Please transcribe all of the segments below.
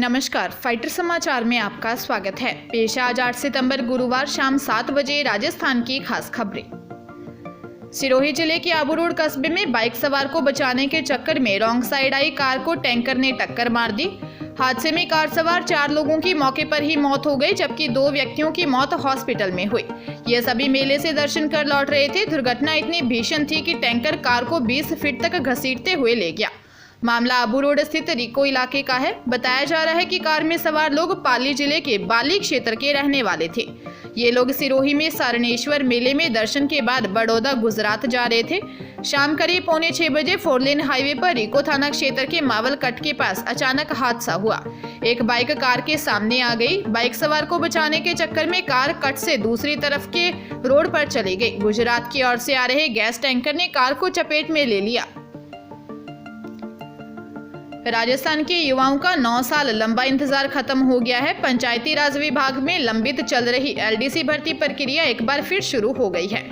नमस्कार, फाइटर समाचार में आपका स्वागत है। पेश है आज 8 सितंबर गुरुवार शाम 7 बजे राजस्थान की खास खबरें। सिरोही जिले के आबू रोड कस्बे में बाइक सवार को बचाने के चक्कर में रॉन्ग साइड आई कार को टैंकर ने टक्कर मार दी। हादसे में कार सवार 4 लोगों की मौके पर ही मौत हो गई, जबकि 2 व्यक्तियों की मौत हॉस्पिटल में हुई। ये सभी मेले से दर्शन कर लौट रहे थे। दुर्घटना इतनी भीषण थी कि टैंकर कार को 20 फीट तक घसीटते हुए ले गया। मामला आबू रोड स्थित रिको इलाके का है। बताया जा रहा है कि कार में सवार लोग पाली जिले के बाली क्षेत्र के रहने वाले थे। ये लोग सिरोही में सारणेश्वर मेले में दर्शन के बाद बड़ौदा गुजरात जा रहे थे। शाम करीब 5:45 बजे 4 लेन हाईवे पर रिको थाना क्षेत्र के मावल कट के पास अचानक हादसा हुआ। एक बाइक कार के सामने आ गई। बाइक सवार को बचाने के चक्कर में कार कट से दूसरी तरफ के रोड पर चली गई। गुजरात की ओर से आ रहे गैस टैंकर ने कार को चपेट में ले लिया। राजस्थान के युवाओं का 9 साल लंबा इंतजार खत्म हो गया है। पंचायती राज विभाग में लंबित चल रही एलडीसी भर्ती प्रक्रिया एक बार फिर शुरू हो गई है,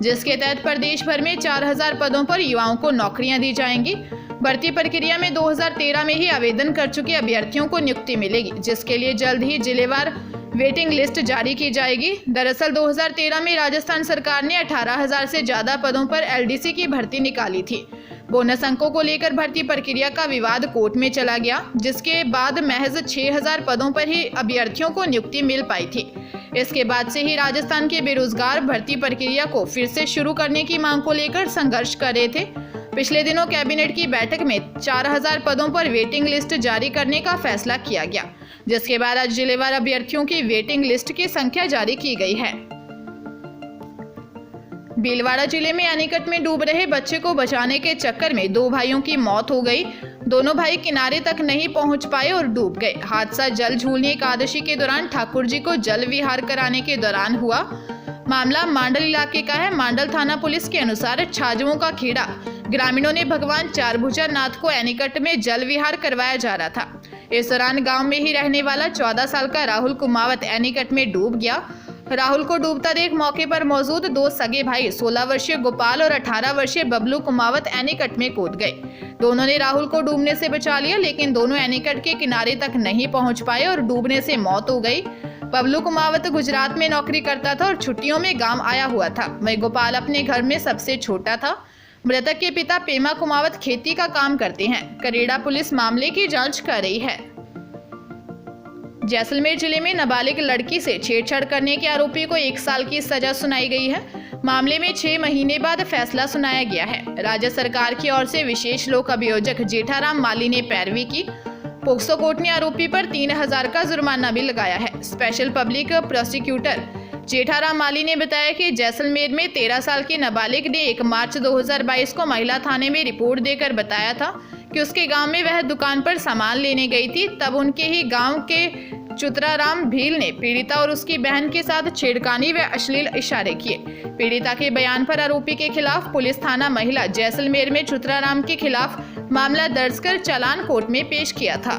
जिसके तहत प्रदेश भर में 4000 पदों पर युवाओं को नौकरियां दी जाएंगी। भर्ती प्रक्रिया में 2013 में ही आवेदन कर चुके अभ्यर्थियों को नियुक्ति मिलेगी, जिसके लिए जल्द ही जिलेवार वेटिंग लिस्ट जारी की जाएगी। दरअसल 2013 में राजस्थान सरकार ने 18,000 से ज्यादा पदों पर एलडीसी की भर्ती निकाली थी। बोनस अंकों को लेकर भर्ती प्रक्रिया का विवाद कोर्ट में चला गया, जिसके बाद महज 6000 पदों पर ही अभ्यर्थियों को नियुक्ति मिल पाई थी। इसके बाद से ही राजस्थान के बेरोजगार भर्ती प्रक्रिया को फिर से शुरू करने की मांग को लेकर संघर्ष कर रहे थे। पिछले दिनों कैबिनेट की बैठक में 4000 पदों पर वेटिंग लिस्ट जारी करने का फैसला किया गया, जिसके बाद आज जिलेवार अभ्यर्थियों की वेटिंग लिस्ट की संख्या जारी की गई है। भीलवाड़ा जिले में एनीकट में डूब रहे बच्चे को बचाने के चक्कर में 2 भाइयों की मौत हो गई। दोनों भाई किनारे तक नहीं पहुंच पाए और डूब गए। हादसा जल झूलनी एकादशी के दौरान ठाकुर जी को जल विहार कराने के दौरान हुआ। मामला मांडल इलाके का है। मांडल थाना पुलिस के अनुसार छाजों का खेड़ा ग्रामीणों ने भगवान चारभुजा नाथ को एनीकट में जल विहार करवाया जा रहा था। इस दौरान गाँव में ही रहने वाला 14 साल का राहुल कुमावत एनीकट में डूब गया। राहुल को डूबता देख मौके पर मौजूद 2 सगे भाई 16 वर्षीय गोपाल और 18 वर्षीय बबलू कुमावत एनीकट में कूद गए। दोनों ने राहुल को डूबने से बचा लिया, लेकिन दोनों एनीकट के किनारे तक नहीं पहुंच पाए और डूबने से मौत हो गई। बबलू कुमावत गुजरात में नौकरी करता था और छुट्टियों में गांव आया हुआ था। वहीं गोपाल अपने घर में सबसे छोटा था। मृतक के पिता पेमा कुमावत खेती का काम करते हैं। करेड़ा पुलिस मामले की जाँच कर रही है। जैसलमेर जिले में नाबालिग लड़की से छेड़छाड़ करने के आरोपी को 1 साल की सजा सुनाई गई है। मामले में 6 महीने बाद फैसला सुनाया गया है। राज्य सरकार की ओर से विशेष लोक अभियोजक जेठाराम माली ने पैरवी की। पोक्सो कोर्ट ने आरोपी पर 3000 का जुर्माना भी लगाया है। स्पेशल पब्लिक प्रोसिक्यूटर जेठाराम माली ने बताया कि जैसलमेर में 13 साल की नाबालिग ने 1 मार्च 2022 को महिला थाने में रिपोर्ट देकर बताया था कि उसके गांव में वह दुकान पर सामान लेने गई थी। तब उनके ही गांव के चुतराराम भील ने पीड़िता और उसकी बहन के साथ छेड़खानी व अश्लील इशारे किए। पीड़िता के बयान पर आरोपी के खिलाफ पुलिस थाना महिला जैसलमेर में चुतराराम के खिलाफ मामला दर्ज कर चालान कोर्ट में पेश किया था।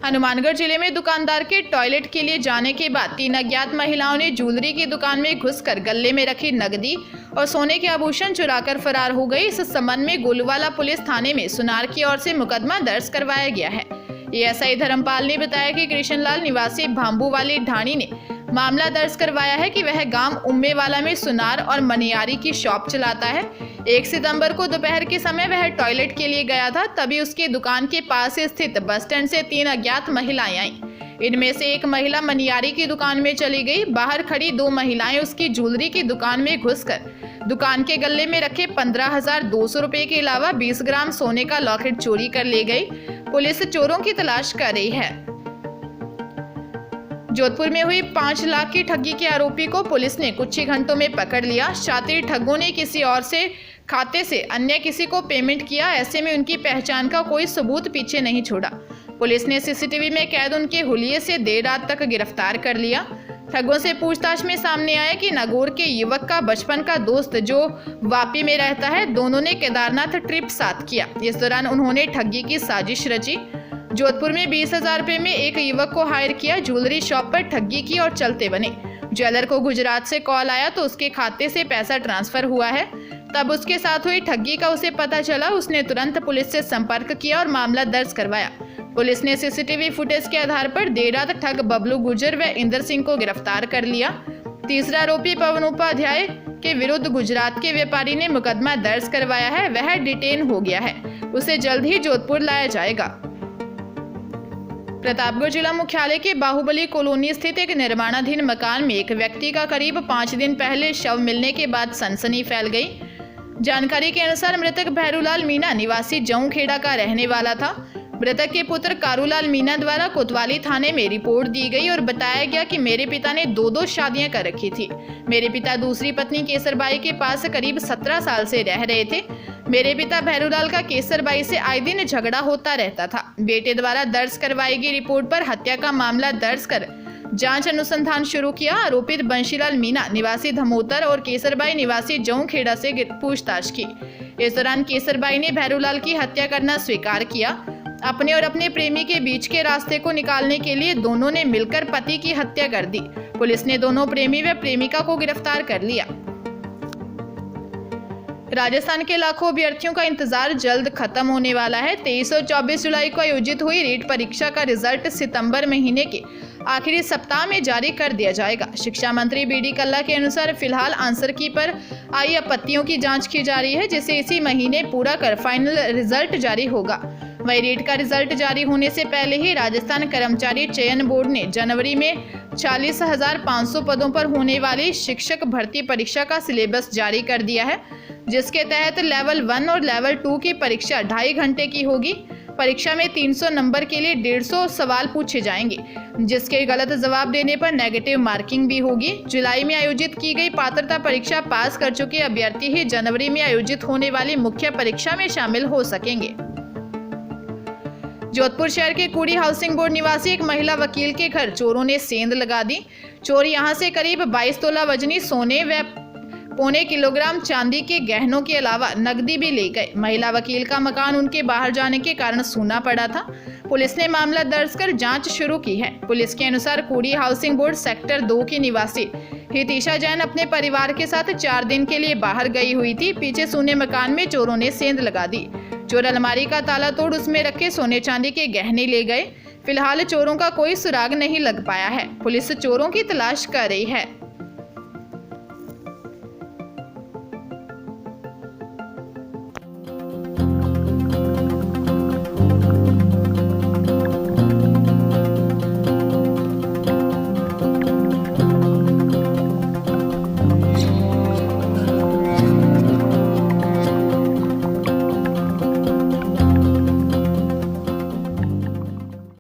हनुमानगढ़ जिले में दुकानदार के टॉयलेट के लिए जाने के बाद 3 अज्ञात महिलाओं ने ज्वेलरी की दुकान में घुसकर गले में रखी नकदी और सोने के आभूषण चुराकर फरार हो गई। इस संबंध में गोलूवाला पुलिस थाने में सुनार की ओर से मुकदमा दर्ज करवाया गया है। एएसआई धर्मपाल ने बताया कि कृष्णलाल निवासी भांबू वाली ढाणी ने मामला दर्ज करवाया है कि वह गांव उम्मेवाला में सुनार और मनियारी की शॉप चलाता है। 1 सितंबर को दोपहर के समय वह टॉयलेट के लिए गया था। तभी उसकी दुकान के पास स्थित बस स्टैंड से 3 अज्ञात महिलाएं आईं। इनमें से एक महिला मनियारी की दुकान में चली गई। बाहर खड़ी 2 महिलाएं उसकी ज्वेलरी की दुकान में घुसकर दुकान के गले में रखे 15,200 रुपए के अलावा 20 ग्राम सोने का लॉकेट चोरी कर ले गई। पुलिस चोरों की तलाश कर रही है। जोधपुर में हुई 5 लाख की ठगी के आरोपी को पुलिस ने कुछ ही घंटों में पकड़ लिया। शातिर ठगों ने किसी और से खाते से अन्य किसी को पेमेंट किया। ऐसे में उनकी पहचान का कोई सबूत पीछे नहीं छोड़ा। पुलिस ने सीसीटीवी में कैद उनके हुलिये से देर रात तक गिरफ्तार कर लिया। ठगों से पूछताछ में सामने आया कि नागौर के युवक का बचपन का दोस्त जो वापी में रहता है, दोनों ने केदारनाथ ट्रिप साथ किया। इस दौरान उन्होंने ठगी की साजिश रची। जोधपुर में 20,000 रुपए में एक युवक को हायर किया। ज्वेलरी शॉप पर ठगी की और चलते बने। ज्वेलर को गुजरात से कॉल आया तो उसके खाते से पैसा ट्रांसफर हुआ है। तब उसके साथ हुई ठगी का उसे पता चला। उसने तुरंत पुलिस से संपर्क किया और मामला दर्ज करवाया। पुलिस ने सीसीटीवी फुटेज के आधार पर देर रात ठग बबलू गुर्जर व इंदर सिंह को गिरफ्तार कर लिया। तीसरा आरोपी पवन उपाध्याय के विरुद्ध गुजरात के व्यापारी ने मुकदमा दर्ज करवाया है, वह डिटेन हो गया है, उसे जल्द ही जोधपुर लाया जाएगा। प्रतापगढ़ जिला मुख्यालय के बाहुबली कॉलोनी स्थित एक निर्माणाधीन मकान में एक व्यक्ति का करीब 5 दिन पहले शव मिलने के बाद सनसनी फैल गई। जानकारी के अनुसार मृतक भैरूलाल मीणा निवासी जऊखेड़ा का रहने वाला था। मृतक के पुत्र कारूलाल मीणा द्वारा कोतवाली थाने में रिपोर्ट दी गई और बताया गया कि मेरे पिता ने 2 शादियां कर रखी थी। मेरे पिता दूसरी पत्नी केसरबाई के पास करीब 17 साल से रह रहे थे। मेरे पिता भैरूलाल का केसरबाई से आए दिन झगड़ा होता रहता था। बेटे द्वारा दर्ज करवाई गई रिपोर्ट पर हत्या का मामला दर्ज कर जांच अनुसंधान शुरू किया। आरोपित बंशीलाल मीणा निवासी धमोतर और केसरबाई निवासी जऊखेड़ा से पूछताछ की। इस दौरान केसरबाई ने भैरूलाल की हत्या करना स्वीकार किया। अपने और अपने प्रेमी के बीच के रास्ते को निकालने के लिए दोनों ने मिलकर पति की हत्या कर दी। पुलिस ने दोनों प्रेमी व प्रेमिका को गिरफ्तार कर लिया। राजस्थान के लाखों अभ्यर्थियों का इंतजार जल्द खत्म होने वाला है। 23 और 24 जुलाई को आयोजित हुई रीट परीक्षा का रिजल्ट सितंबर महीने के आखिरी सप्ताह में जारी कर दिया जाएगा। शिक्षा मंत्री बीडी कल्ला के अनुसार फिलहाल आंसर की पर आई आपत्तियों की जांच की जा रही है, जिसे इसी महीने पूरा कर फाइनल रिजल्ट जारी होगा। वही रीट का रिजल्ट जारी होने से पहले ही राजस्थान कर्मचारी चयन बोर्ड ने जनवरी में 40,500 पदों पर होने वाली शिक्षक भर्ती परीक्षा का सिलेबस जारी कर दिया है, जिसके तहत लेवल 1 और लेवल 2 की परीक्षा 2.5 घंटे की होगी। परीक्षा में 300 नंबर के लिए 150 सवाल पूछे जाएंगे, जिसके गलत जवाब देने पर नेगेटिव मार्किंग भी होगी। जुलाई में आयोजित की गई पात्रता परीक्षा पास कर चुके अभ्यर्थी ही जनवरी में आयोजित होने वाली मुख्य परीक्षा में शामिल हो सकेंगे। जोधपुर शहर के कुड़ी हाउसिंग बोर्ड निवासी एक महिला वकील के घर चोरों ने सेंध लगा दी। चोर यहां से करीब 22 तोला वजनी सोने व 0.25 किलोग्राम चांदी के गहनों के अलावा नकदी भी ले गए। महिला वकील का मकान उनके बाहर जाने के कारण सूना पड़ा था। पुलिस ने मामला दर्ज कर जांच शुरू की है। पुलिस के अनुसार कुड़ी हाउसिंग बोर्ड सेक्टर 2 की निवासी हितिशा जैन अपने परिवार के साथ 4 दिन के लिए बाहर गई हुई थी। पीछे सूने मकान में चोरों ने सेंध लगा दी। चोर अलमारी का ताला तोड़ उसमें रखे सोने चांदी के गहने ले गए। फिलहाल चोरों का कोई सुराग नहीं लग पाया है। पुलिस चोरों की तलाश कर रही है।